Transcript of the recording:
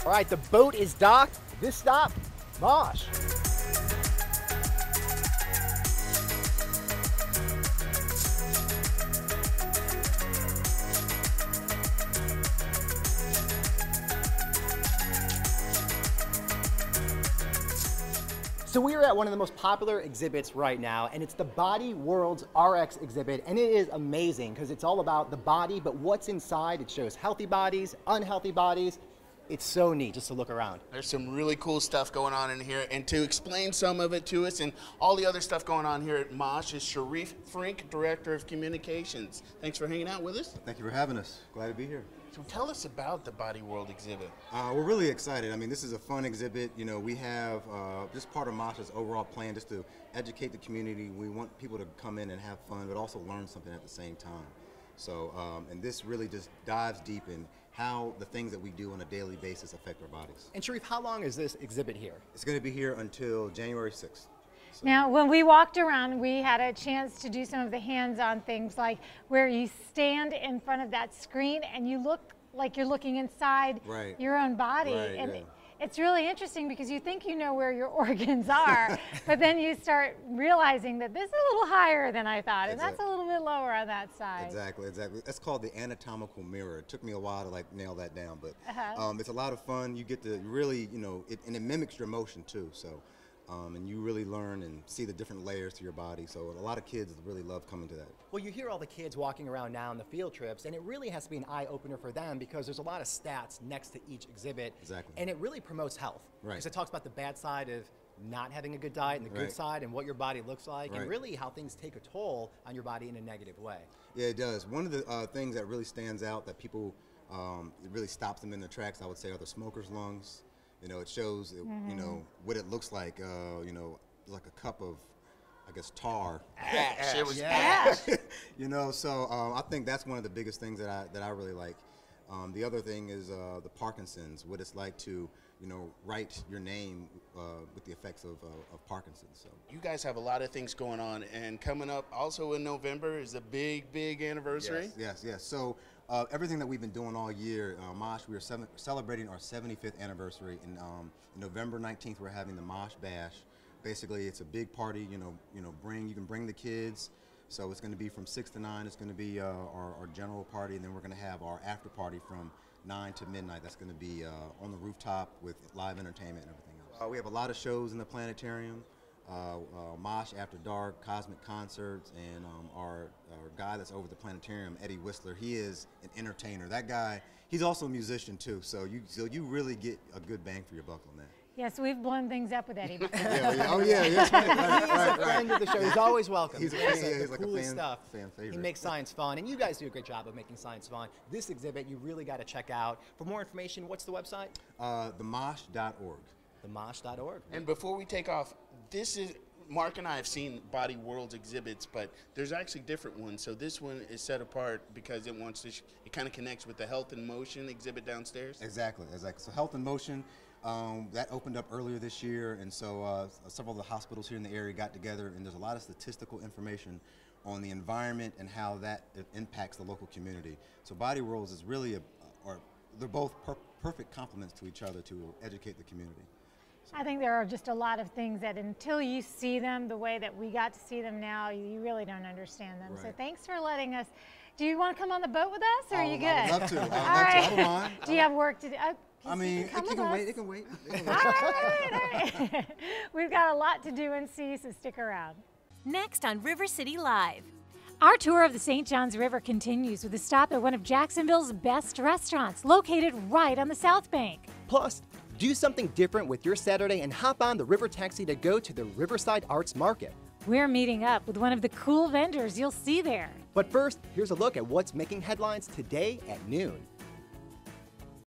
All right, the boat is docked. This stop, MOSH. So we are at one of the most popular exhibits right now, and it's the Body World's RX exhibit, and it is amazing because it's all about the body, but what's inside. It shows healthy bodies, unhealthy bodies. It's so neat just to look around. There's some really cool stuff going on in here, and to explain some of it to us and all the other stuff going on here at MOSH is Sharif Frink, Director of Communications. Thanks for hanging out with us. Thank you for having us. Glad to be here. So tell us about the Body World exhibit. We're really excited. I mean, this is a fun exhibit. You know, we have just part of MOSH's overall plan just to educate the community. We want people to come in and have fun, but also learn something at the same time. So, and this really just dives deep in how the things that we do on a daily basis affect our bodies. And Sharif, how long is this exhibit here? It's going to be here until January 6th. So. Now, when we walked around, we had a chance to do some of the hands-on things, like where you stand in front of that screen and you look like you're looking inside your own body. Right, and yeah. It's really interesting because you think you know where your organs are, but then you start realizing that this is a little higher than I thought, and that's a little bit lower on that side. Exactly, exactly. That's called the anatomical mirror. It took me a while to like nail that down, but it's a lot of fun. You get to really, you know, and it mimics your motion too. So, and you really learn and see the different layers to your body. So a lot of kids really love coming to that. Well, you hear all the kids walking around now on the field trips, and it really has to be an eye-opener for them because there's a lot of stats next to each exhibit. Exactly. And it really promotes health. Right. Because it talks about the bad side of not having a good diet and the good side and what your body looks like and really how things take a toll on your body in a negative way. Yeah, it does. One of the things that really stands out that people, it really stops them in their tracks, I would say, are the smoker's lungs. You know, it shows, you know, what it looks like, you know, like a cup of, I guess, tar. Ash. It was ash. You know, so I think that's one of the biggest things that I really like. The other thing is the Parkinson's, what it's like to, you know, write your name with the effects of Parkinson's. So you guys have a lot of things going on, and coming up also in November is a big anniversary. Yes. So everything that we've been doing all year, MOSH, we are celebrating our 75th anniversary. In November 19th, we're having the MOSH Bash. Basically, it's a big party. You can bring the kids. So it's going to be from 6 to 9. It's going to be our general party, and then we're going to have our after party from 9 to midnight. That's going to be on the rooftop with live entertainment and everything else. We have a lot of shows in the planetarium. MOSH After Dark, Cosmic Concerts, and our guy that's over the planetarium, Eddie Whistler, he is an entertainer. That guy, he's also a musician too, so you really get a good bang for your buck on that. Yes, we've blown things up with Eddie. Oh yeah. He's a friend of the show. He's always welcome. He's the like coolest a stuff. fan favorite. He makes science fun, and you guys do a great job of making science fun. This exhibit you really got to check out. For more information, what's the website? TheMOSH.org. TheMOSH.org. And before we take off, this is, Mark and I have seen Body World's exhibits, but there's actually different ones. So this one is set apart because it wants to, it kind of connects with the Health and Motion exhibit downstairs. Exactly. So Health and Motion, that opened up earlier this year, and so several of the hospitals here in the area got together, and there's a lot of statistical information on the environment and how that impacts the local community. So Body Worlds is really, they're both perfect complements to each other to educate the community. I think there are just a lot of things that until you see them the way that we got to see them now, you really don't understand them. So thanks for letting us. Do you want to come on the boat with us, or are you good? I would love to. I don't mind. Do you have work to do? I mean, it can wait. It can wait. All right. We've got a lot to do and see, so stick around. Next on River City Live. Our tour of the St. Johns River continues with a stop at one of Jacksonville's best restaurants, located right on the South Bank. Plus, do something different with your Saturday and hop on the river taxi to go to the Riverside Arts Market. We're meeting up with one of the cool vendors you'll see there. But first, here's a look at what's making headlines today at noon.